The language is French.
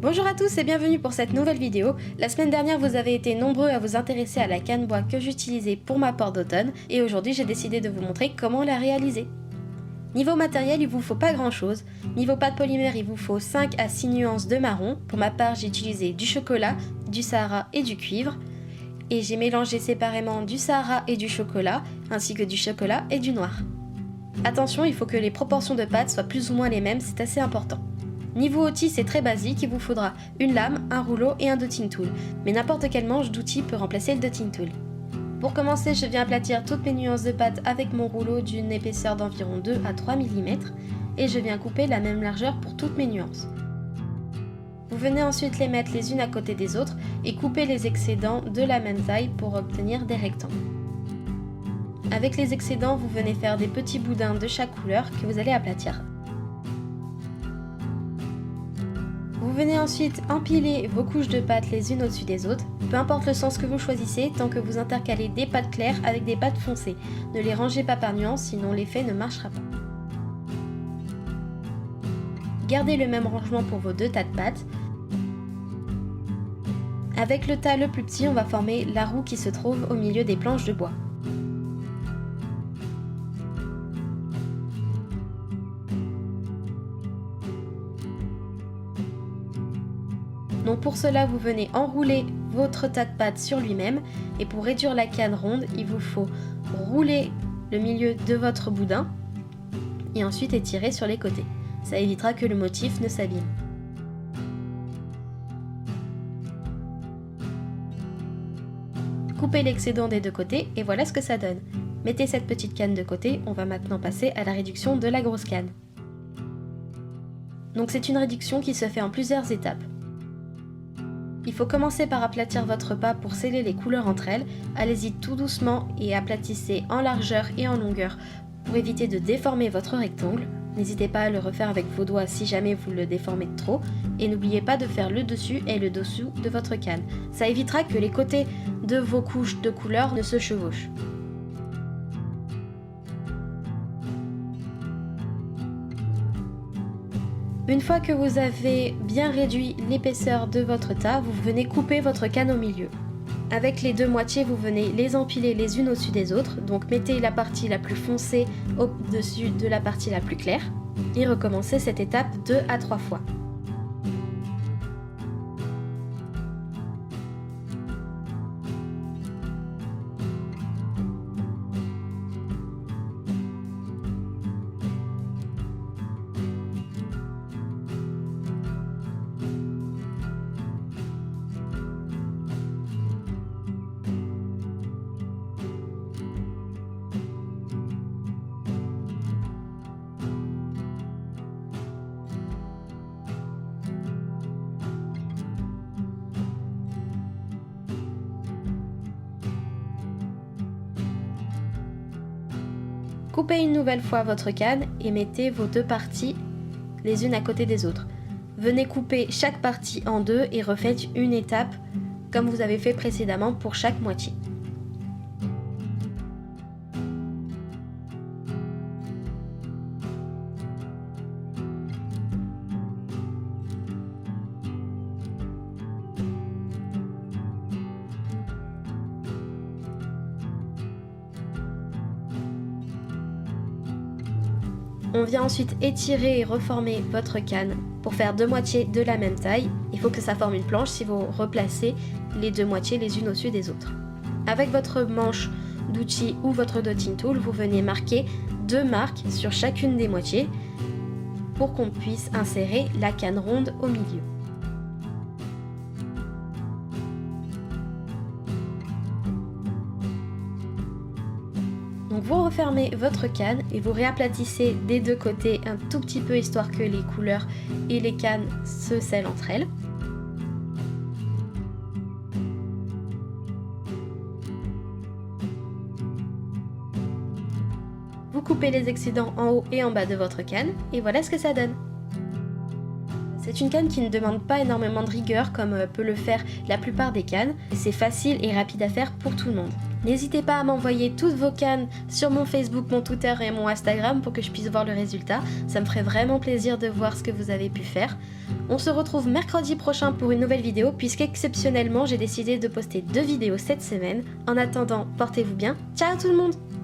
Bonjour à tous et bienvenue pour cette nouvelle vidéo. La semaine dernière, vous avez été nombreux à vous intéresser à la canne bois que j'utilisais pour ma porte d'automne et aujourd'hui j'ai décidé de vous montrer comment la réaliser. Niveau matériel, il vous faut pas grand chose. Niveau pâte polymère, il vous faut 5 à 6 nuances de marron. Pour ma part, j'ai utilisé du chocolat, du Sahara et du cuivre. Et j'ai mélangé séparément du Sahara et du chocolat, ainsi que du chocolat et du noir. Attention, il faut que les proportions de pâte soient plus ou moins les mêmes, c'est assez important. Niveau outil, c'est très basique, il vous faudra une lame, un rouleau et un dotting tool. Mais n'importe quel manche d'outil peut remplacer le dotting tool. Pour commencer, je viens aplatir toutes mes nuances de pâte avec mon rouleau d'une épaisseur d'environ 2 à 3 mm et je viens couper la même largeur pour toutes mes nuances. Vous venez ensuite les mettre les unes à côté des autres et couper les excédents de la même taille pour obtenir des rectangles. Avec les excédents, vous venez faire des petits boudins de chaque couleur que vous allez aplatir. Vous venez ensuite empiler vos couches de pâte les unes au-dessus des autres, peu importe le sens que vous choisissez, tant que vous intercalez des pâtes claires avec des pâtes foncées. Ne les rangez pas par nuance, sinon l'effet ne marchera pas. Gardez le même rangement pour vos deux tas de pâtes. Avec le tas le plus petit, on va former la roue qui se trouve au milieu des planches de bois. Donc pour cela, vous venez enrouler votre tas de pâte sur lui-même et pour réduire la canne ronde, il vous faut rouler le milieu de votre boudin et ensuite étirer sur les côtés. Ça évitera que le motif ne s'abîme. Coupez l'excédent des deux côtés et voilà ce que ça donne. Mettez cette petite canne de côté, on va maintenant passer à la réduction de la grosse canne. Donc c'est une réduction qui se fait en plusieurs étapes. Il faut commencer par aplatir votre pâte pour sceller les couleurs entre elles. Allez-y tout doucement et aplatissez en largeur et en longueur pour éviter de déformer votre rectangle. N'hésitez pas à le refaire avec vos doigts si jamais vous le déformez trop. Et n'oubliez pas de faire le dessus et le dessous de votre canne. Ça évitera que les côtés de vos couches de couleurs ne se chevauchent. Une fois que vous avez bien réduit l'épaisseur de votre tas, vous venez couper votre canne au milieu. Avec les deux moitiés, vous venez les empiler les unes au-dessus des autres, donc mettez la partie la plus foncée au-dessus de la partie la plus claire et recommencez cette étape 2 à 3 fois. Coupez une nouvelle fois votre canne et mettez vos deux parties les unes à côté des autres. Venez couper chaque partie en deux et refaites une étape comme vous avez fait précédemment pour chaque moitié. On vient ensuite étirer et reformer votre canne pour faire deux moitiés de la même taille. Il faut que ça forme une planche si vous replacez les deux moitiés les unes au-dessus des autres. Avec votre manche d'outil ou votre dotting tool, vous venez marquer deux marques sur chacune des moitiés pour qu'on puisse insérer la canne ronde au milieu. Donc vous refermez votre canne et vous réaplatissez des deux côtés un tout petit peu histoire que les couleurs et les cannes se scellent entre elles. Vous coupez les excédents en haut et en bas de votre canne et voilà ce que ça donne. C'est une canne qui ne demande pas énormément de rigueur comme peut le faire la plupart des cannes. C'est facile et rapide à faire pour tout le monde. N'hésitez pas à m'envoyer toutes vos cannes sur mon Facebook, mon Twitter et mon Instagram pour que je puisse voir le résultat. Ça me ferait vraiment plaisir de voir ce que vous avez pu faire. On se retrouve mercredi prochain pour une nouvelle vidéo puisqu'exceptionnellement j'ai décidé de poster 2 vidéos cette semaine. En attendant, portez-vous bien. Ciao tout le monde!